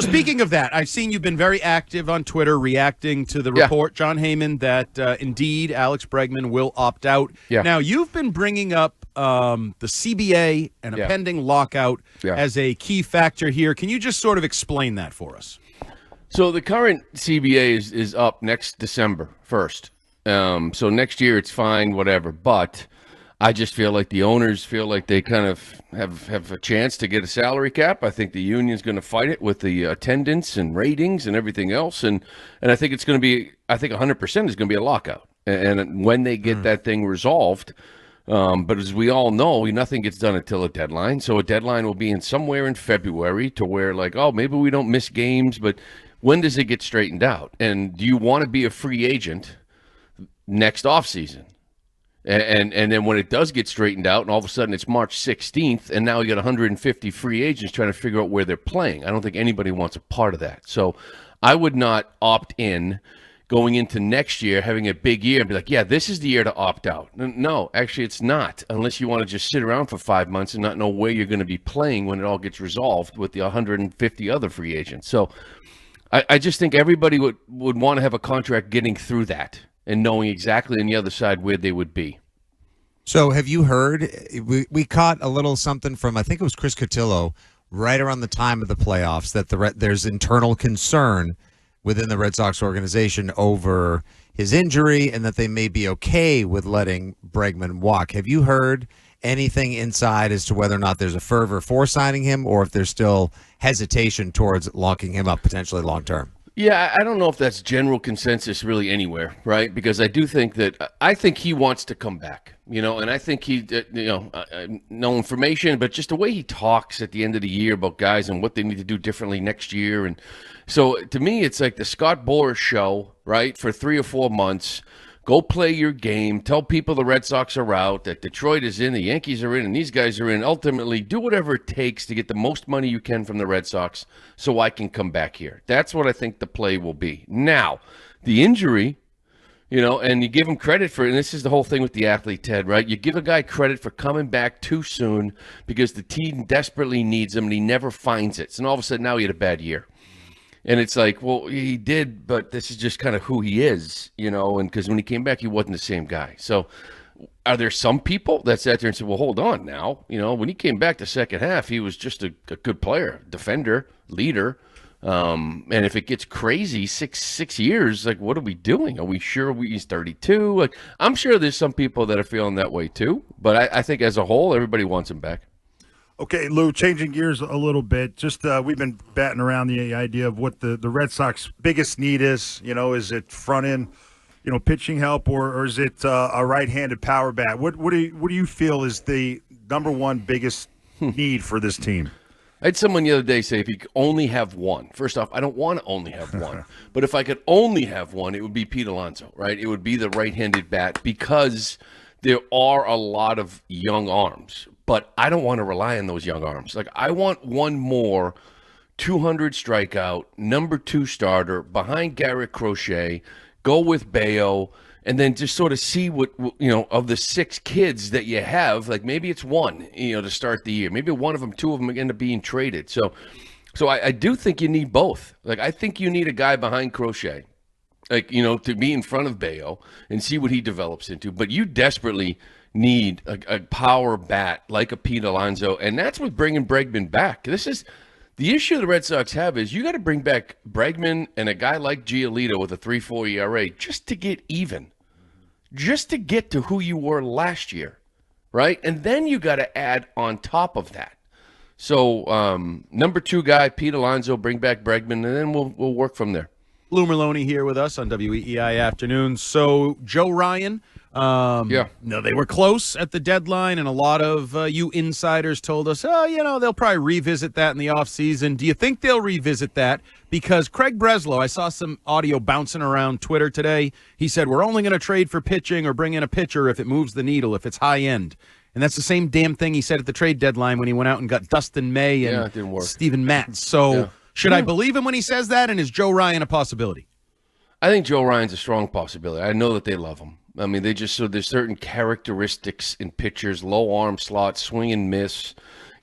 Speaking of that, I've seen you've been very active on Twitter reacting to the report, John Heyman, that indeed Alex Bregman will opt out. Yeah. Now, you've been bringing up the CBA and a pending lockout as a key factor here. Can you just sort of explain that for us? So the current CBA is up next December 1st. So next year it's fine, whatever. But I just feel like the owners feel like they kind of have a chance to get a salary cap. I think the union's going to fight it with the attendance and ratings and everything else. And I think it's going to be, I think 100% is going to be a lockout. And when they get that thing resolved, but as we all know, nothing gets done until a deadline. So a deadline will be in somewhere in February to where like, oh, maybe we don't miss games, but when does it get straightened out? And do you want to be a free agent next offseason? And then when it does get straightened out, and all of a sudden it's March 16th, and now you got 150 free agents trying to figure out where they're playing. I don't think anybody wants a part of that. So I would not opt in going into next year, having a big year, and be like, yeah, this is the year to opt out. No, actually it's not, unless you want to just sit around for 5 months and not know where you're going to be playing when it all gets resolved with the 150 other free agents. So I just think everybody would want to have a contract getting through that and knowing exactly on the other side where they would be. So have you heard, we caught a little something from, I think it was Chris Cotillo, right around the time of the playoffs, that there's internal concern within the Red Sox organization over his injury and that they may be okay with letting Bregman walk. Have you heard anything inside as to whether or not there's a fervor for signing him or if there's still hesitation towards locking him up potentially long term? Yeah, I don't know if that's general consensus really anywhere, right? Because I do think I think he wants to come back, and I think he, no information, but just the way he talks at the end of the year about guys and what they need to do differently next year. And so to me, it's like the Scott Boras show, right? For 3 or 4 months, go play your game, tell people the Red Sox are out, that Detroit is in, the Yankees are in, and these guys are in. Ultimately, do whatever it takes to get the most money you can from the Red Sox so I can come back here. That's what I think the play will be. Now, the injury, and you give him credit for it, and this is the whole thing with the athlete, Ted, right? You give a guy credit for coming back too soon because the team desperately needs him, and he never finds it. So all of a sudden, now he had a bad year. And it's like, well, he did, but this is just kind of who he is, and because when he came back, he wasn't the same guy. So are there some people that sat there and said, well, hold on now. When he came back the second half, he was just a good player, defender, leader. And if it gets crazy, six years, like, what are we doing? Are we sure he's 32? Like, I'm sure there's some people that are feeling that way too. But I think as a whole, everybody wants him back. Okay, Lou, changing gears a little bit. Just we've been batting around the idea of what the Red Sox biggest need is. Is it front end, pitching help, or is it a right-handed power bat? What do you feel is the number one biggest need for this team? I had someone the other day say if you could only have one. First off, I don't want to only have one. But if I could only have one, it would be Pete Alonso, right? It would be the right-handed bat because there are a lot of young arms. But I don't want to rely on those young arms. Like, I want one more 200 strikeout, number 2 starter behind Garrett Crochet, go with Bayo, and then just sort of see what, of the 6 kids that you have, like maybe it's one, to start the year. Maybe one of them, 2 of them end up being traded. So I do think you need both. Like, I think you need a guy behind Crochet, like, to be in front of Bayo and see what he develops into. But you desperately need a power bat like a Pete Alonso, and that's with bringing Bregman back. This is the issue the Red Sox have is you got to bring back Bregman and a guy like Giolito with a 3.4 ERA just to get even, just to get to who you were last year, right? And then you got to add on top of that. So number 2 guy, Pete Alonso, bring back Bregman, and then we'll work from there. Lou Merloni here with us on WEEI Afternoons. So Joe Ryan, no, they were close at the deadline, and a lot of you insiders told us, they'll probably revisit that in the offseason. Do you think they'll revisit that? Because Craig Breslow, I saw some audio bouncing around Twitter today. He said, we're only going to trade for pitching or bring in a pitcher if it moves the needle, if it's high end. And that's the same damn thing he said at the trade deadline when he went out and got Dustin May and Steven Matz. So should I believe him when he says that, and is Joe Ryan a possibility? I think Joe Ryan's a strong possibility. I know that they love him. I mean, there's certain characteristics in pitchers, low arm slot, swing and miss,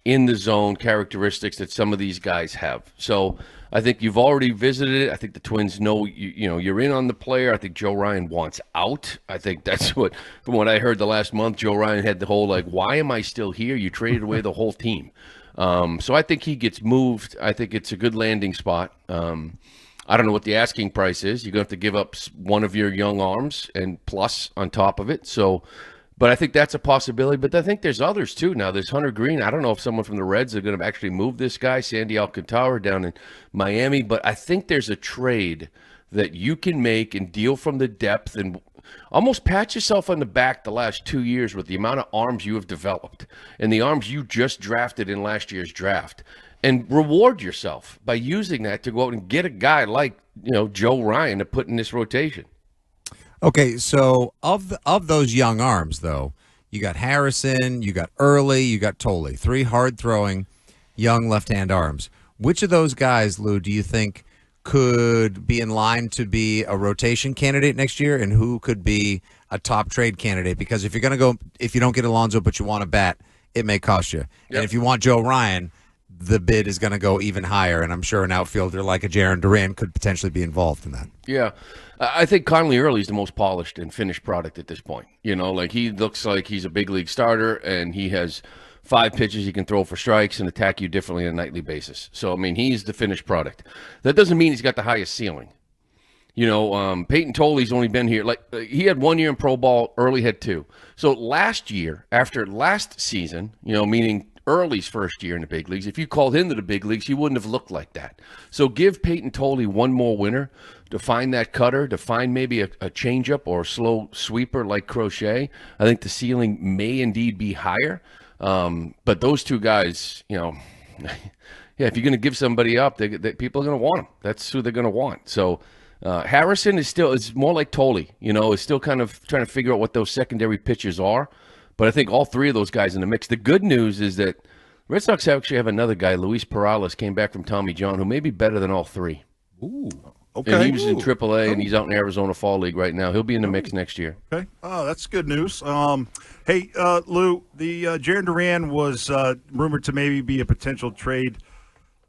in the zone characteristics that some of these guys have. So I think you've already visited it. I think the Twins know you're in on the player. I think Joe Ryan wants out. I think that's what, from what I heard the last month, Joe Ryan had the whole like, why am I still here? You traded away the whole team. So I think he gets moved. I think it's a good landing spot. I don't know what the asking price is. You're going to have to give up one of your young arms and plus on top of it. So, but I think that's a possibility. But I think there's others too. Now there's Hunter Green. I don't know if someone from the Reds are going to actually move this guy, Sandy Alcantara, down in Miami. But I think there's a trade that you can make and deal from the depth and almost pat yourself on the back the last 2 years with the amount of arms you have developed and the arms you just drafted in last year's draft. And reward yourself by using that to go out and get a guy like, Joe Ryan to put in this rotation. Okay, so of those young arms, though, you got Harrison, you got Early, you got Tolley, 3 hard-throwing young left-hand arms. Which of those guys, Lou, do you think could be in line to be a rotation candidate next year, and who could be a top trade candidate? Because if you don't get Alonso but you want a bat, it may cost you. Yep. And if you want Joe Ryan, the bid is going to go even higher, and I'm sure an outfielder like a Jarren Duran could potentially be involved in that. Yeah. I think Conley Early is the most polished and finished product at this point. Like he looks like he's a big league starter, and he has 5 pitches he can throw for strikes and attack you differently on a nightly basis. So, he's the finished product. That doesn't mean he's got the highest ceiling. Peyton Tolley's only been here. He had 1 year in pro ball, Early had 2. So last year, after last season, meaning Early's first year in the big leagues, if you called him to the big leagues, he wouldn't have looked like that. So give Peyton Tolley one more winter to find that cutter, to find maybe a changeup or a slow sweeper like Crochet. I think the ceiling may indeed be higher. But those 2 guys, if you're going to give somebody up, people are going to want them. That's who they're going to want. So Harrison is more like Tolley, is still kind of trying to figure out what those secondary pitchers are. But I think all 3 of those guys in the mix. The good news is that Red Sox actually have another guy, Luis Perales, came back from Tommy John, who may be better than all 3. Ooh, okay. And he was in AAA, and he's out in Arizona Fall League right now. He'll be in the mix next year. Okay. Oh, that's good news. Hey, Lou, the Jarren Duran was rumored to maybe be a potential trade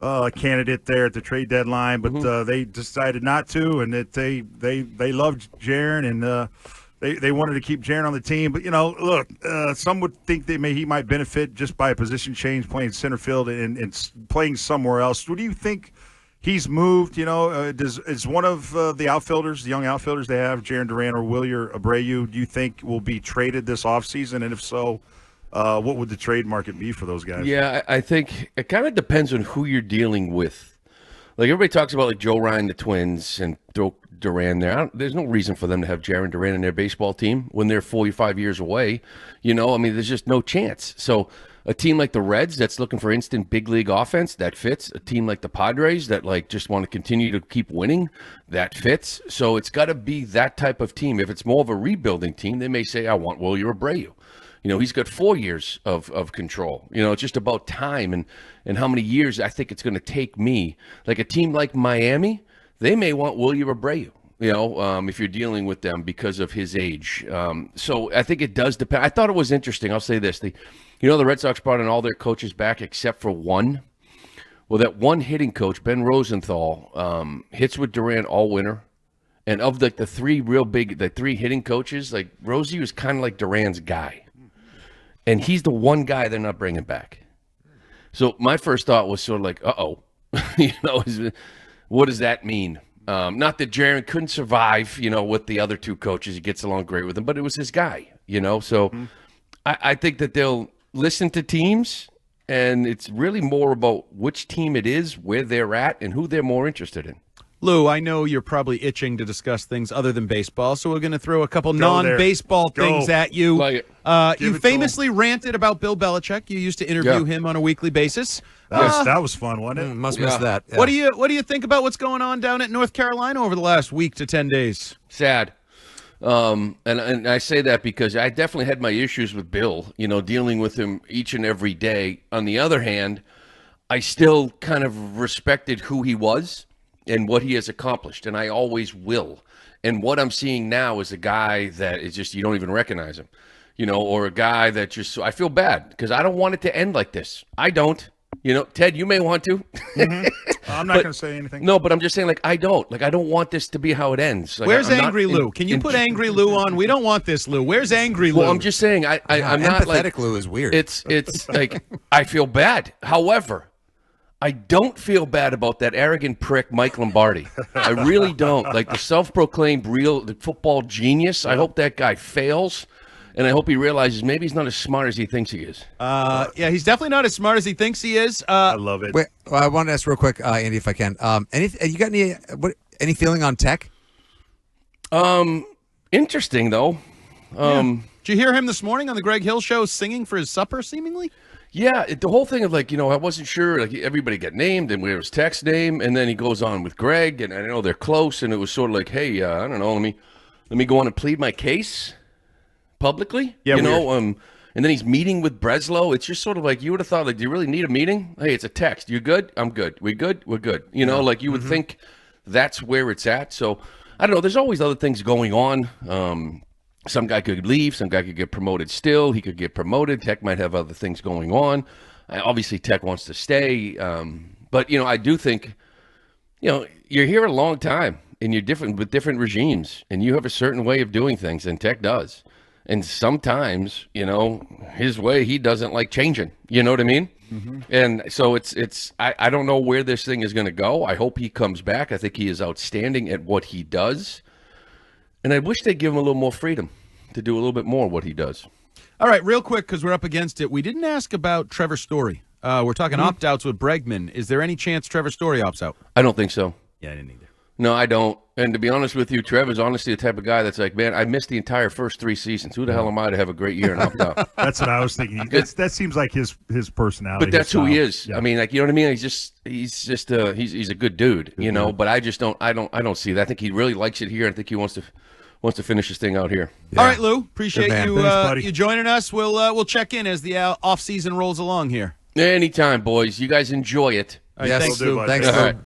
candidate there at the trade deadline, but they decided not to, and that they loved Jarren, and they wanted to keep Jarren on the team. But, look, some would think he might benefit just by a position change, playing center field and playing somewhere else. What do you think he's moved? Is one of the outfielders, the young outfielders they have, Jarren Duran or Wilyer Abreu, do you think will be traded this offseason? And if so, what would the trade market be for those guys? Yeah, I think it kind of depends on who you're dealing with. Like everybody talks about like Joe Ryan, the Twins, and throw Duran there. There's no reason for them to have Jarren Duran in their baseball team when they're 45 years away. There's just no chance. So a team like the Reds that's looking for instant big league offense, that fits. A team like the Padres that just want to continue to keep winning, that fits. So it's got to be that type of team. If it's more of a rebuilding team, they may say, I want Wilyer Abreu. He's got 4 years of control. It's just about time and how many years I think it's going to take me. Like a team like Miami, they may want Wilyer Abreu, if you're dealing with them because of his age. So I think it does depend. I thought it was interesting. I'll say this. The Red Sox brought in all their coaches back except for one. Well, that one hitting coach, Ben Rosenthal, hits with Duran all winter. And of the 3 the 3 hitting coaches, like Rosie was kind of like Duran's guy. And he's the one guy they're not bringing back. So my first thought was sort of like, uh-oh. What does that mean? Not that Jarren couldn't survive, with the other 2 coaches. He gets along great with them, but it was his guy, So I think that they'll listen to teams, and it's really more about which team it is, where they're at, and who they're more interested in. Lou, I know you're probably itching to discuss things other than baseball, so we're going to throw a couple non-baseball things at you. Like you famously ranted about Bill Belichick. You used to interview him on a weekly basis. That was fun, wasn't it? Must miss that. Yeah. What do you think about what's going on down at North Carolina over the last week to 10 days? Sad. And I say that because I definitely had my issues with Bill, dealing with him each and every day. On the other hand, I still kind of respected who he was and what he has accomplished, and I always will. And what I'm seeing now is a guy that is just, you don't even recognize him, or a guy that just, I feel bad because I don't want it to end like this. I don't. You know, Ted, you may want to. I'm not going to say anything. No, but I'm just saying, I don't want this to be how it ends. Where's Angry Lou? Can you put Angry Lou on? We don't want this, Lou. Where's Angry Lou? Well, I'm just saying, I'm not empathetic Lou is weird. It's like, I feel bad. However, I don't feel bad about that arrogant prick, Mike Lombardi. I really don't. Like the self-proclaimed the football genius. I hope that guy fails. And I hope he realizes maybe he's not as smart as he thinks he is. Yeah, he's definitely not as smart as he thinks he is. I love it. Wait, I want to ask real quick, Andy, if I can. You got any feeling on Tech? Interesting though. Did you hear him this morning on the Greg Hill show singing for his supper? Seemingly. Yeah, the whole thing of I wasn't sure. Like everybody got named, and it was Tech's name, and then he goes on with Greg, and I know they're close, and it was sort of like, hey, I don't know, let me go on and plead my case publicly. Yeah, and then he's meeting with Breslow. It's just sort of like you would have thought, do you really need a meeting? Hey, it's a text. You good? I'm good. We good? We're good. You would think that's where it's at. So I don't know. There's always other things going on. Some guy could leave. Some guy could get promoted still. He could get promoted. Tech might have other things going on. Obviously, Tech wants to stay. But, I do think, you're here a long time, and you're different with different regimes, and you have a certain way of doing things, and Tech does. And sometimes, his way, he doesn't like changing. You know what I mean? Mm-hmm. And so I don't know where this thing is going to go. I hope he comes back. I think he is outstanding at what he does. And I wish they'd give him a little more freedom to do a little bit more of what he does. All right, real quick, because we're up against it. We didn't ask about Trevor Story. We're talking opt-outs with Bregman. Is there any chance Trevor Story opts out? I don't think so. Yeah, I didn't either. No, I don't. And to be honest with you, Trevor's honestly the type of guy that's like, man, I missed the entire first 3 seasons. Who the hell am I to have a great year and opt out? That's what I was thinking. That seems like his personality. But that's who he is. Yeah. I mean, you know what I mean? He's a good dude, But I just don't see that. I think he really likes it here. I think he wants to finish this thing out here. Yeah. All right, Lou. Appreciate you Thanks, you joining us. We'll check in as the off season rolls along here. Anytime, boys. You guys enjoy it. All right, thanks, Lou. Thanks, Lou.